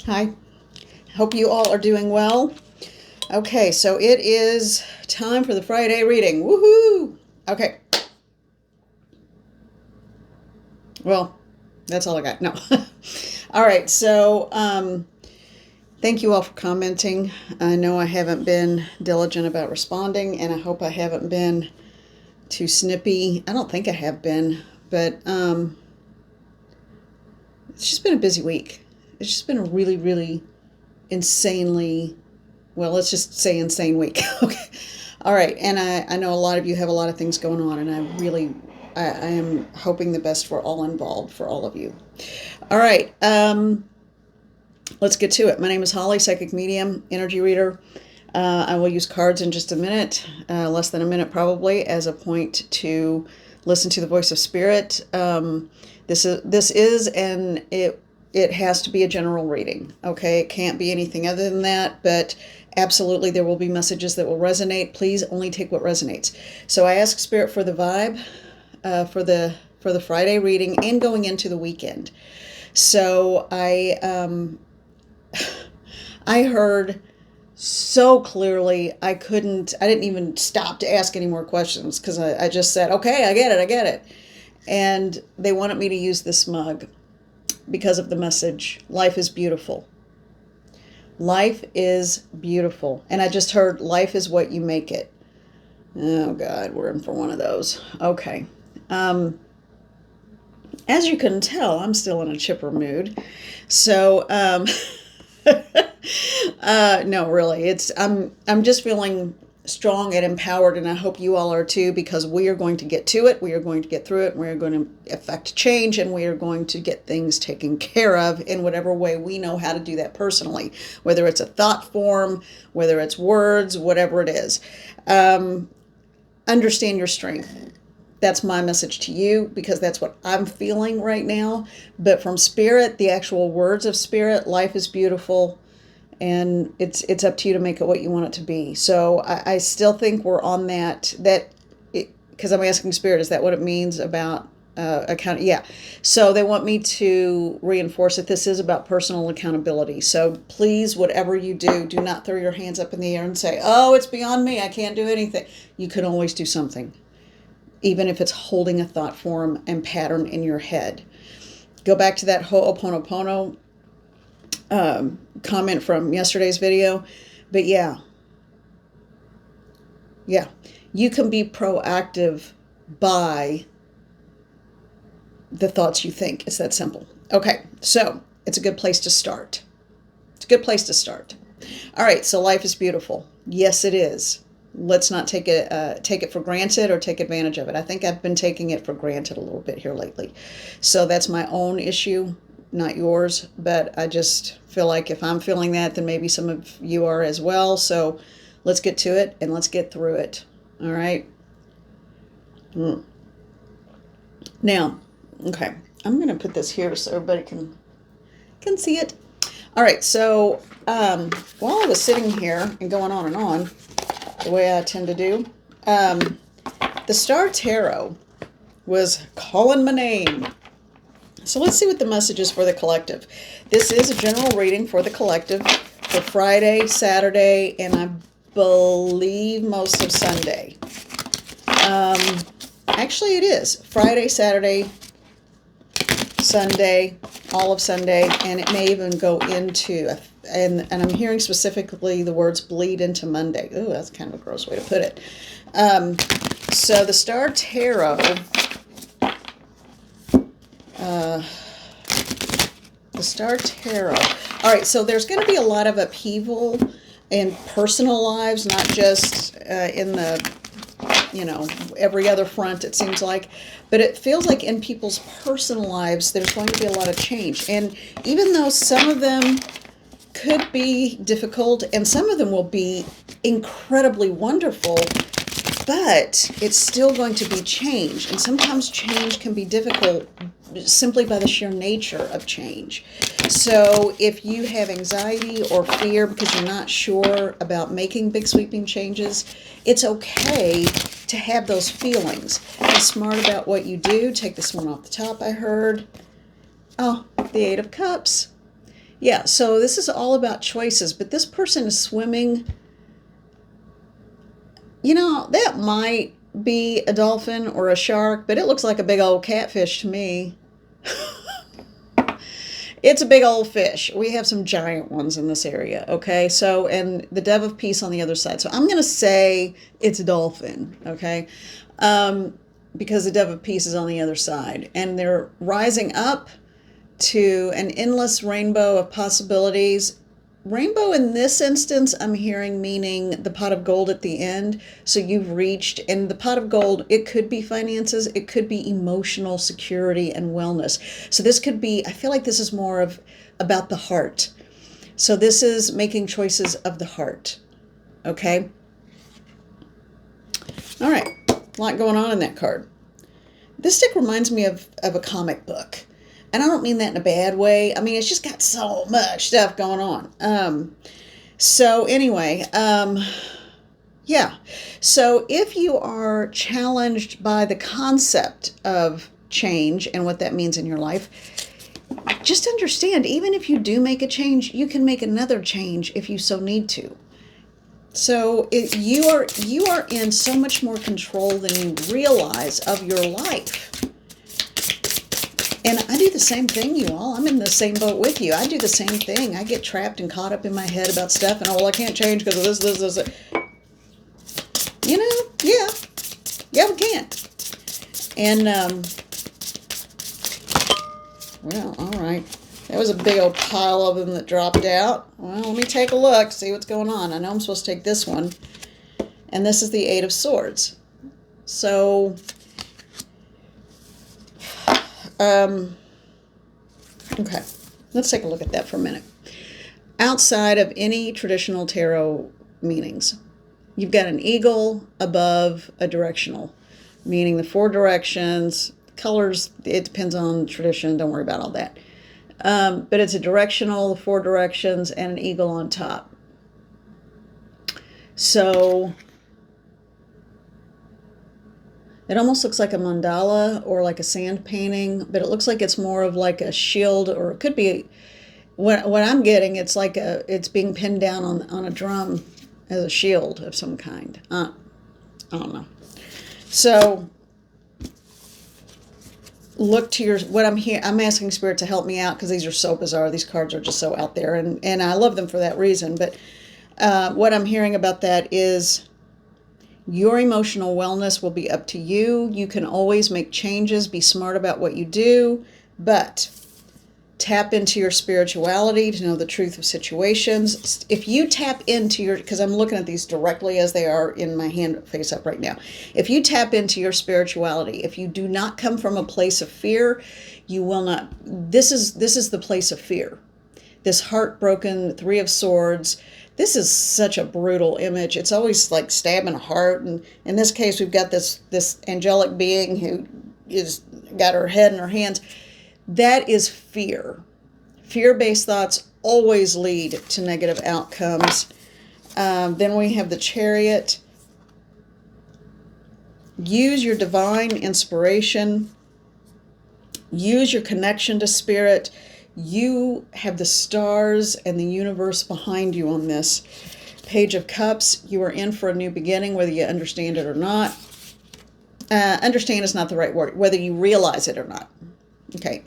Hi. Hope you all are doing well. Okay, so it is time for the Friday reading. Woohoo! Okay. Well, that's all I got. No. All right, so thank you all for commenting. I know I haven't been diligent about responding, and I hope I haven't been too snippy. I don't think I have been, but it's just been a busy week. It's just been a really, really insanely, well, let's just say insane week. Okay. All right. And I know a lot of you have a lot of things going on, and I am hoping the best for all involved, for all of you. All right. Let's get to it. My name is Holly, psychic medium, energy reader. I will use cards in just a minute, less than a minute probably, as a point to listen to the voice of spirit. This is, and it has to be a general reading. Okay, it can't be anything other than that, but absolutely there will be messages that will resonate. Please only take what resonates. So I ask spirit for the vibe for the Friday reading and going into the weekend. So I heard so clearly I didn't even stop to ask any more questions, because I just said, okay, I get it. And they wanted me to use this mug because of the message. Life is beautiful. Life is beautiful. And I just heard, life is what you make it. Oh God, we're in for one of those. Okay. As you can tell, I'm still in a chipper mood. So, no, really, I'm just feeling strong and empowered, and I hope you all are too, because we are going to get to it. We are going to get through it. We are going to affect change, and we are going to get things taken care of in whatever way we know how to do that personally, whether it's a thought form, whether it's words, whatever it is. Understand your strength. That's my message to you, because that's what I'm feeling right now. But from spirit, the actual words of spirit, life is beautiful. And it's up to you to make it what you want it to be. So I still think we're on that because I'm asking spirit, is that what it means about account? Yeah. So they want me to reinforce that this is about personal accountability. So please, whatever you do not throw your hands up in the air and say, oh, it's beyond me, I can't do anything. You can always do something, even if it's holding a thought form and pattern in your head. Go back to that Ho'oponopono comment from yesterday's video. But yeah, you can be proactive by the thoughts you think. It's that simple. Okay, so it's a good place to start. All right, so life is beautiful. Yes, it is. Let's not take it for granted or take advantage of it. I think I've been taking it for granted a little bit here lately. So that's my own issue, not yours. But I just feel like if I'm feeling that, then maybe some of you are as well. So let's get to it and let's get through it. All right. Now, okay, I'm going to put this here so everybody can see it. All right, so while I was sitting here and going on and on, the way I tend to do, the Star Tarot was calling my name. So let's see what the message is for the collective. This is a general reading for the collective for Friday, Saturday, and I believe most of Sunday. Actually, it is Friday, Saturday, Sunday, all of Sunday, and it may even go into, and I'm hearing specifically the words bleed into Monday. Ooh, that's kind of a gross way to put it. So the Star Tarot, all right, so there's going to be a lot of upheaval in personal lives, not just in the, every other front, it seems like. But it feels like in people's personal lives, there's going to be a lot of change. And even though some of them could be difficult and some of them will be incredibly wonderful, but it's still going to be change. And sometimes change can be difficult simply by the sheer nature of change. So if you have anxiety or fear because you're not sure about making big sweeping changes, it's okay to have those feelings. Be smart about what you do. Take this one off the top I heard. Oh, the Eight of Cups. Yeah, so this is all about choices, but this person is swimming. That might be a dolphin or a shark, but it looks like a big old catfish to me. It's a big old fish. We have some giant ones in this area, okay? So, and the dove of peace on the other side. So I'm going to say it's a dolphin, okay? Because the dove of peace is on the other side. And they're rising up to an endless rainbow of possibilities. Rainbow in this instance, I'm hearing meaning the pot of gold at the end. So you've reached, and the pot of gold, it could be finances, it could be emotional security and wellness. So this could be, I feel like this is more of about the heart. So this is making choices of the heart. Okay? All right. A lot going on in that card. This deck reminds me of a comic book. And I don't mean that in a bad way. I mean, it's just got so much stuff going on. So anyway, yeah. So if you are challenged by the concept of change and what that means in your life, just understand, even if you do make a change, you can make another change if you so need to. So you are in so much more control than you realize of your life. And I do the same thing, you all. I'm in the same boat with you. I do the same thing. I get trapped and caught up in my head about stuff, and I can't change because of this. Yeah. Yeah, we can. And, well, all right. That was a big old pile of them that dropped out. Well, let me take a look, see what's going on. I know I'm supposed to take this one. And this is the Eight of Swords. So, okay, let's take a look at that for a minute. Outside of any traditional tarot meanings, you've got an eagle above a directional, meaning the four directions, colors, it depends on tradition, don't worry about all that. But it's a directional, the four directions, and an eagle on top. So it almost looks like a mandala or like a sand painting, but it looks like it's more of like a shield, or it could be, what I'm getting, it's like it's being pinned down on a drum as a shield of some kind. I don't know. So look to your, what I'm here, I'm asking Spirit to help me out because these are so bizarre. These cards are just so out there, and I love them for that reason. But what I'm hearing about that is your emotional wellness will be up to you. You can always make changes, be smart about what you do, but tap into your spirituality to know the truth of situations. If you tap into your, because I'm looking at these directly as they are in my hand face up right now. If you tap into your spirituality, if you do not come from a place of fear, you will not, this is the place of fear. This heartbroken Three of Swords. This is such a brutal image. It's always like stabbing a heart. And in this case, we've got this angelic being who is got her head in her hands. That is fear. Fear-based thoughts always lead to negative outcomes. Then we have the Chariot. Use your divine inspiration. Use your connection to Spirit. You have the stars and the universe behind you on this. Page of Cups. You are in for a new beginning, whether you understand it or not. Understand is not the right word. Whether you realize it or not. Okay,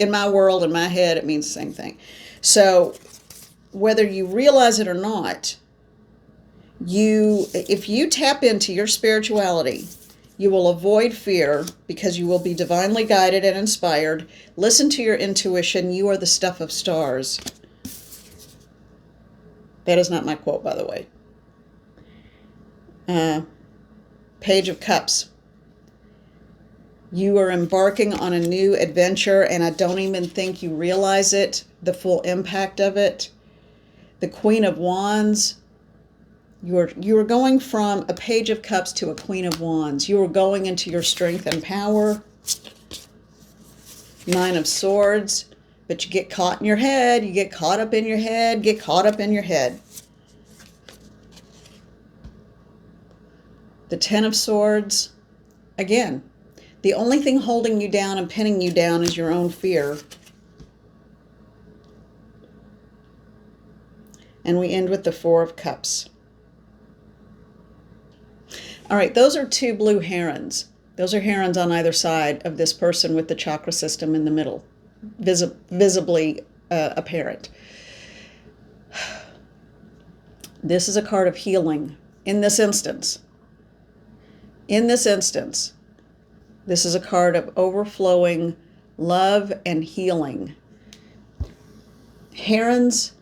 in my world, in my head, it means the same thing. So whether you realize it or not, if you tap into your spirituality, you will avoid fear because you will be divinely guided and inspired. Listen to your intuition. You are the stuff of stars. That is not my quote, by the way. Page of Cups. You are embarking on a new adventure, and I don't even think you realize it, the full impact of it. The Queen of Wands. You are going from a Page of Cups to a Queen of Wands. You are going into your strength and power. Nine of Swords. But you get caught in your head. You get caught up in your head. Get caught up in your head. The Ten of Swords. Again, the only thing holding you down and pinning you down is your own fear. And we end with the Four of Cups. All right, those are two blue herons. Those are herons on either side of this person with the chakra system in the middle, visibly apparent. This is a card of healing in this instance. In this instance, this is a card of overflowing love and healing. Herons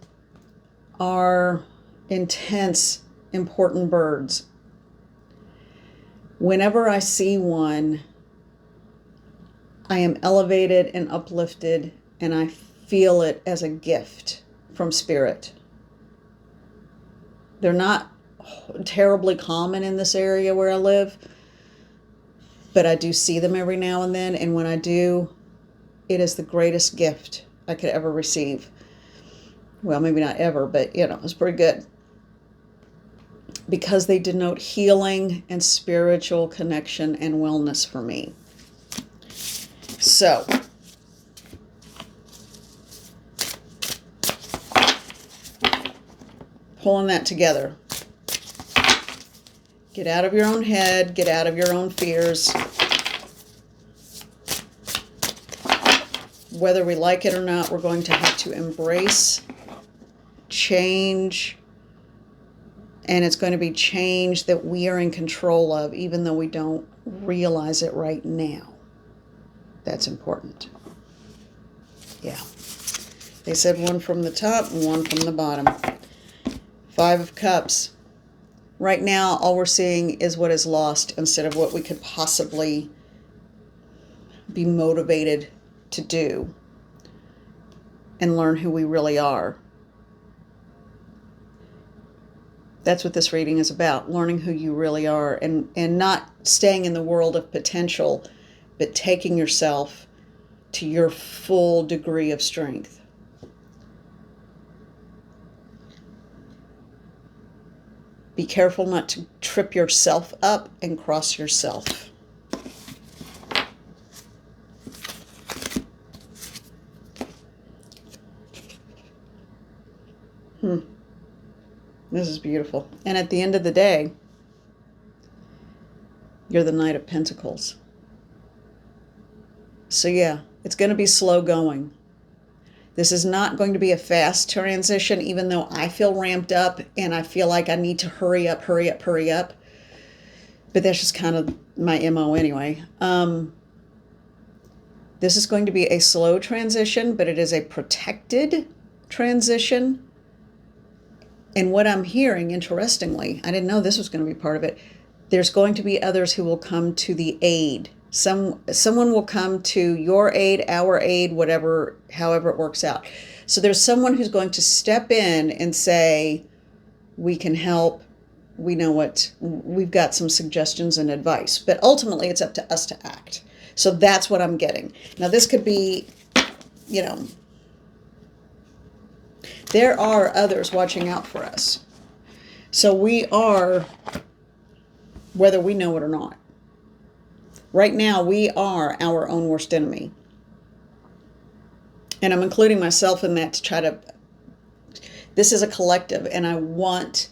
are intense, important birds. Whenever I see one, I am elevated and uplifted, and I feel it as a gift from Spirit. They're not terribly common in this area where I live, but I do see them every now and then, and when I do, it is the greatest gift I could ever receive. Well, maybe not ever, but it's pretty good. Because they denote healing and spiritual connection and wellness for me. So, pulling that together. Get out of your own head, get out of your own fears. Whether we like it or not, we're going to have to embrace change. And it's going to be change that we are in control of, even though we don't realize it right now. That's important. Yeah. They said one from the top and one from the bottom. Five of Cups. Right now, all we're seeing is what is lost instead of what we could possibly be motivated to do and learn who we really are. That's what this reading is about, learning who you really are and not staying in the world of potential, but taking yourself to your full degree of strength. Be careful not to trip yourself up and cross yourself. This is beautiful. And at the end of the day, you're the Knight of Pentacles. So yeah, it's going to be slow going. This is not going to be a fast transition, even though I feel ramped up and I feel like I need to hurry up. But that's just kind of my MO anyway. This is going to be a slow transition, but it is a protected transition. And what I'm hearing, interestingly, I didn't know this was going to be part of it, there's going to be others who will come to the aid. Someone will come to your aid, our aid, whatever, however it works out. So there's someone who's going to step in and say, we can help, we know what, we've got some suggestions and advice. But ultimately, it's up to us to act. So that's what I'm getting. Now, this could be, there are others watching out for us. So we are, whether we know it or not. Right now, we are our own worst enemy. And I'm including myself in that to try to, this is a collective, and I want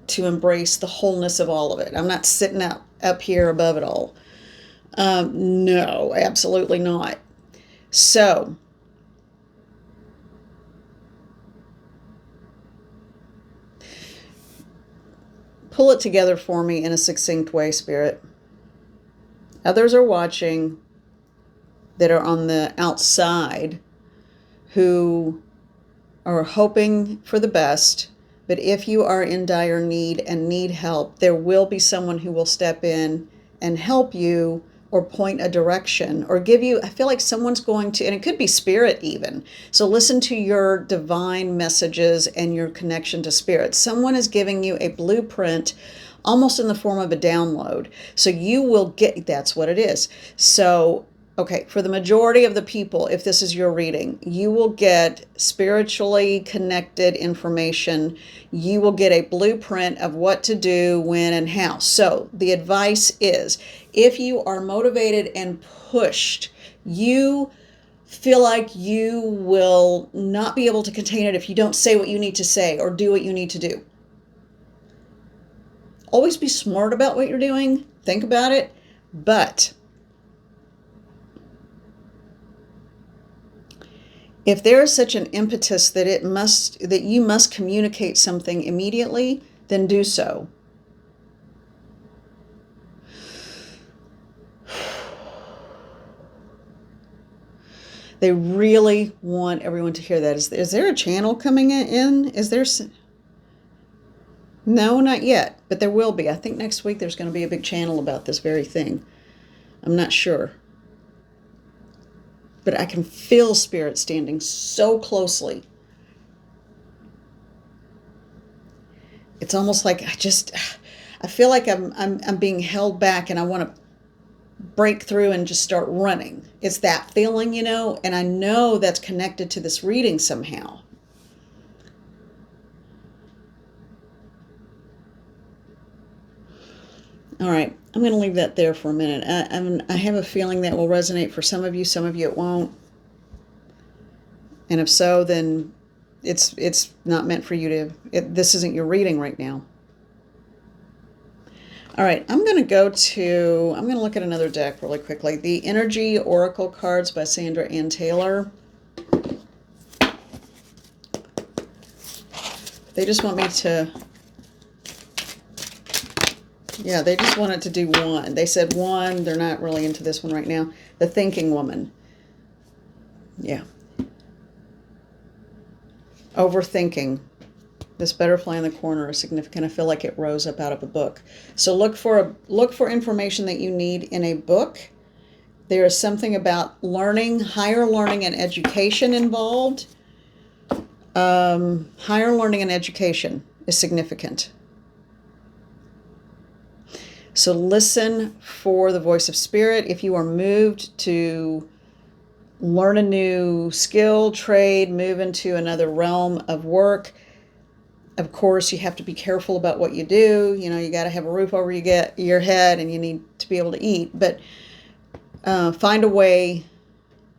to embrace the wholeness of all of it. I'm not sitting up here above it all. No, absolutely not. So, pull it together for me in a succinct way, Spirit. Others are watching that are on the outside who are hoping for the best. But if you are in dire need and need help, there will be someone who will step in and help you or point a direction or give you, I feel like someone's going to, and it could be Spirit even. So listen to your divine messages and your connection to Spirit. Someone is giving you a blueprint almost in the form of a download. So you will get, that's what it is. So, okay, for the majority of the people, if this is your reading, you will get spiritually connected information. You will get a blueprint of what to do, when, and how. So the advice is, if you are motivated and pushed, you feel like you will not be able to contain it if you don't say what you need to say or do what you need to do. Always be smart about what you're doing. Think about it. But if there is such an impetus that you must communicate something immediately, then do so. They really want everyone to hear that. Is there a channel coming in? Is there? No, not yet, but there will be. I think next week there's going to be a big channel about this very thing. I'm not sure. But I can feel Spirit standing so closely. It's almost like I feel like I'm being held back, and I want to break through and just start running. It's that feeling, and I know that's connected to this reading somehow. All right, I'm going to leave that there for a minute. I have a feeling that will resonate for some of you it won't. And if so, then it's not meant for you this isn't your reading right now. All right, I'm going to look at another deck really quickly. The Energy Oracle cards by Sandra Ann Taylor. They just want me to, they just wanted to do one. They said one. They're not really into this one right now. The Thinking Woman. Yeah. Overthinking. This butterfly in the corner is significant. I feel like it rose up out of a book. So look for information that you need in a book. There is something about learning, higher learning and education involved. Higher learning and education is significant. So listen for the voice of Spirit. If you are moved to learn a new skill, trade, move into another realm of work, of course, you have to be careful about what you do. You got to have a roof over your head, and you need to be able to eat. But find a way.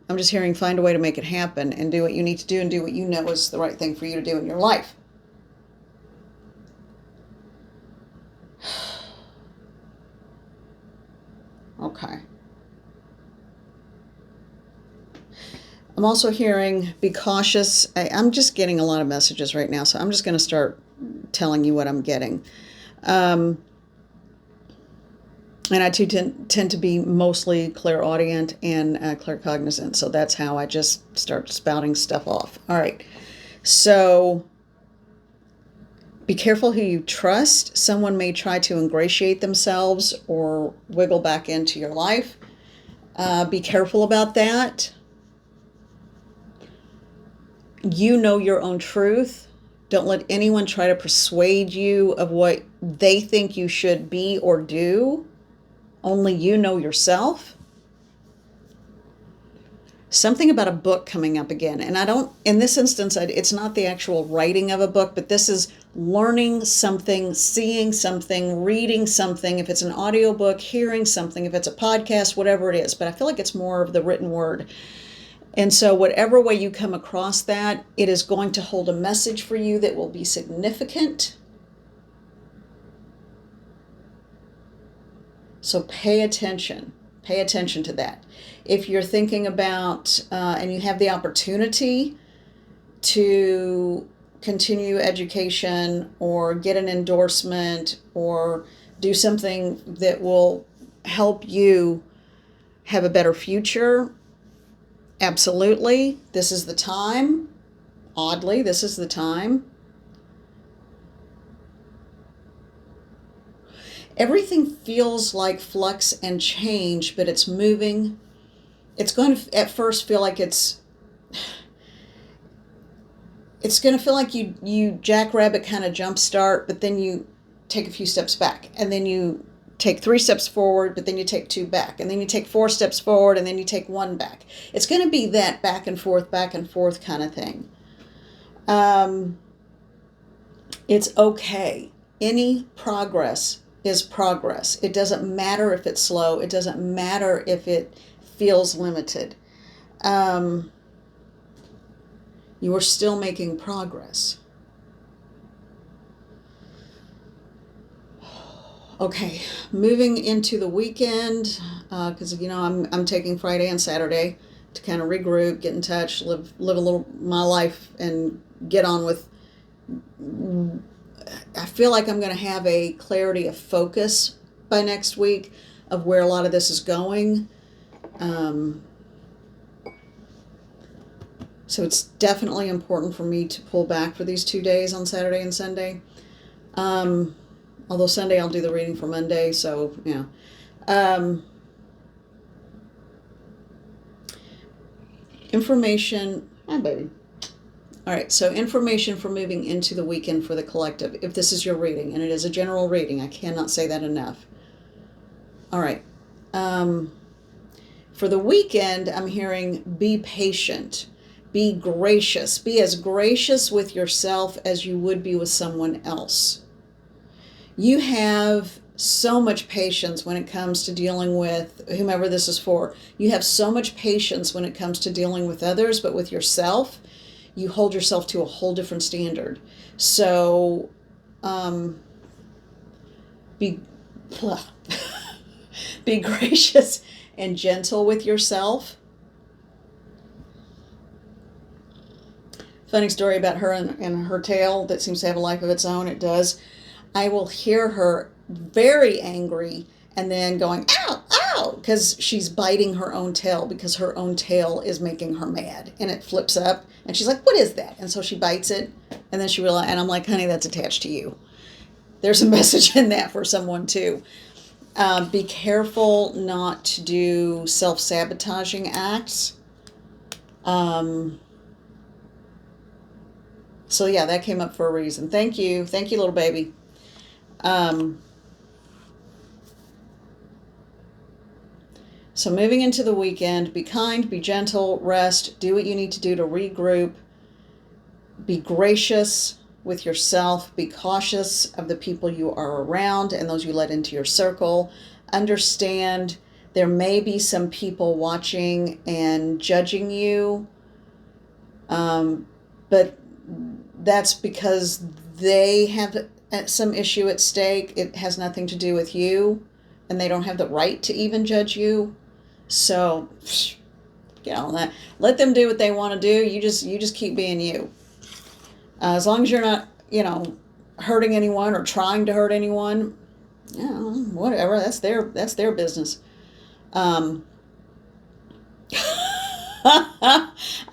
I'm just hearing find a way to make it happen and do what you need to do and do what you know is the right thing for you to do in your life. Okay. I'm also hearing be cautious. I'm just getting a lot of messages right now, so I'm just going to start telling you what I'm getting. And I too tend to be mostly clairaudient and claircognizant, so that's how I just start spouting stuff off. All right, so be careful who you trust. Someone may try to ingratiate themselves or wiggle back into your life. Be careful about that. You know your own truth. Don't let anyone try to persuade you of what they think you should be or do. Only you know yourself. Something about a book coming up again. And in this instance, it's not the actual writing of a book, but this is learning something, seeing something, reading something. If it's an audiobook, hearing something, if it's a podcast, whatever it is. But I feel like it's more of the written word. And so whatever way you come across that, it is going to hold a message for you that will be significant. So pay attention. Pay attention to that. If you're thinking about, and you have the opportunity to continue education or get an endorsement or do something that will help you have a better future, absolutely, this is the time. Oddly, this is the time. Everything feels like flux and change, but it's moving. It's going to at first feel like it's going to feel like you jackrabbit kind of jump start, but then you take a few steps back, and then you take 3 steps forward, but then you take 2 back, and then you take 4 steps forward, and then you take 1 back. It's going to be that back and forth kind of thing. It's okay. Any progress is progress. It doesn't matter if it's slow. It doesn't matter if it feels limited. You are still making progress. Okay, moving into the weekend, because I'm taking Friday and Saturday to kind of regroup, get in touch, live a little my life, and get on with. I feel like I'm going to have a clarity of focus by next week of where a lot of this is going. So it's definitely important for me to pull back for these 2 days on Saturday and Sunday. Although Sunday I'll do the reading for Monday, so yeah. Information. Hi, baby. All right, so information for moving into the weekend for the collective, if this is your reading, and it is a general reading. I cannot say that enough. All right. For the weekend, I'm hearing be patient, be gracious, be as gracious with yourself as you would be with someone else. You have so much patience when it comes to dealing with whomever this is for. You have so much patience when it comes to dealing with others, but with yourself, you hold yourself to a whole different standard. So, be be gracious and gentle with yourself. Funny story about her and her tail that seems to have a life of its own. It does. I will hear her very angry and then going, ow, ow, because she's biting her own tail because her own tail is making her mad. And it flips up and she's like, what is that? And so she bites it and then she realizes, and I'm like, honey, that's attached to you. There's a message in that for someone too. Be careful not to do self-sabotaging acts. So yeah, that came up for a reason. Thank you. Thank you, little baby. So moving into the weekend, be kind, be gentle, rest, do what you need to do to regroup, be gracious with yourself, be cautious of the people you are around and those you let into your circle. Understand there may be some people watching and judging you, but that's because they have some issue at stake. It has nothing to do with you, and they don't have the right to even judge you. So, get on that. Let them do what they want to do. You just keep being you. As long as you're not, hurting anyone or trying to hurt anyone, whatever. That's their business. I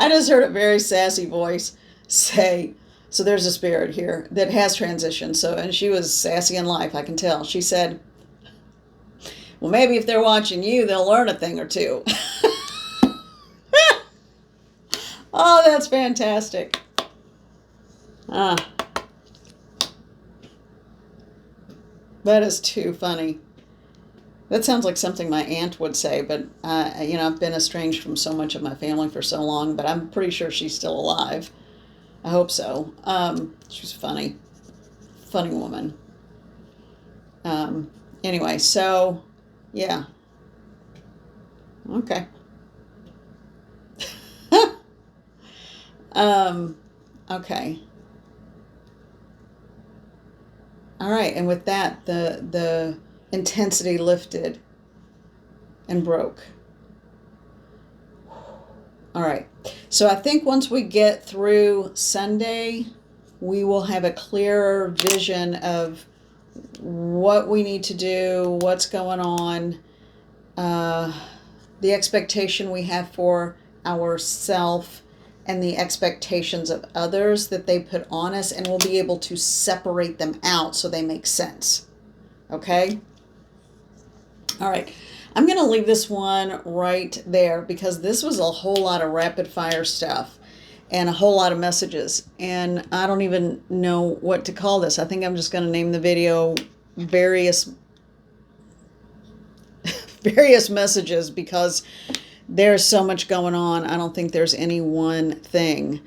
just heard a very sassy voice say, so there's a spirit here that has transitioned. So, and she was sassy in life, I can tell. She said, well, maybe if they're watching you, they'll learn a thing or two. Oh, that's fantastic. That is too funny. That sounds like something my aunt would say, but, I've been estranged from so much of my family for so long, but I'm pretty sure she's still alive. I hope so. She's funny. Funny woman. Anyway, so, yeah. Okay. Okay. All right, and with that, the intensity lifted and broke. All right, so I think once we get through Sunday, we will have a clearer vision of what we need to do, what's going on, the expectation we have for ourselves, and the expectations of others that they put on us, and we'll be able to separate them out so they make sense. Okay? All right. I'm going to leave this one right there because this was a whole lot of rapid fire stuff and a whole lot of messages. And I don't even know what to call this. I think I'm just going to name the video various messages because there's so much going on. I don't think there's any one thing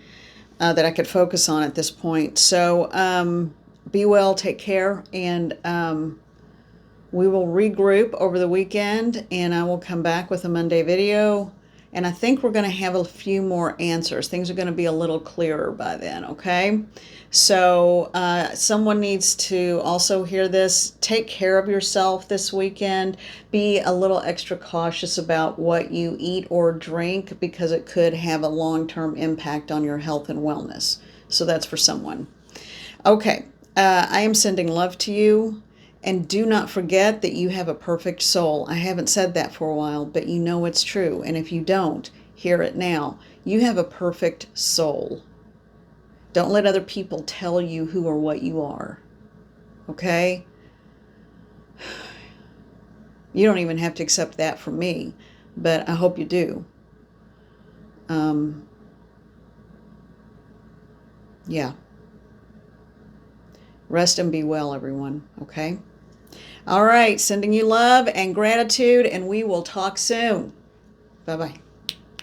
that I could focus on at this point. So be well, take care, and we will regroup over the weekend, and I will come back with a Monday video, And I think we're going to have a few more answers. Things are going to be a little clearer by then, okay? So someone needs to also hear this. Take care of yourself this weekend. Be a little extra cautious about what you eat or drink because it could have a long-term impact on your health and wellness. So that's for someone. Okay, I am sending love to you. And do not forget that you have a perfect soul. I haven't said that for a while, but you know it's true. And if you don't, hear it now. You have a perfect soul. Don't let other people tell you who or what you are. Okay? You don't even have to accept that from me, but I hope you do. Yeah. Rest and be well, everyone. Okay? All right. Sending you love and gratitude, and we will talk soon. Bye-bye.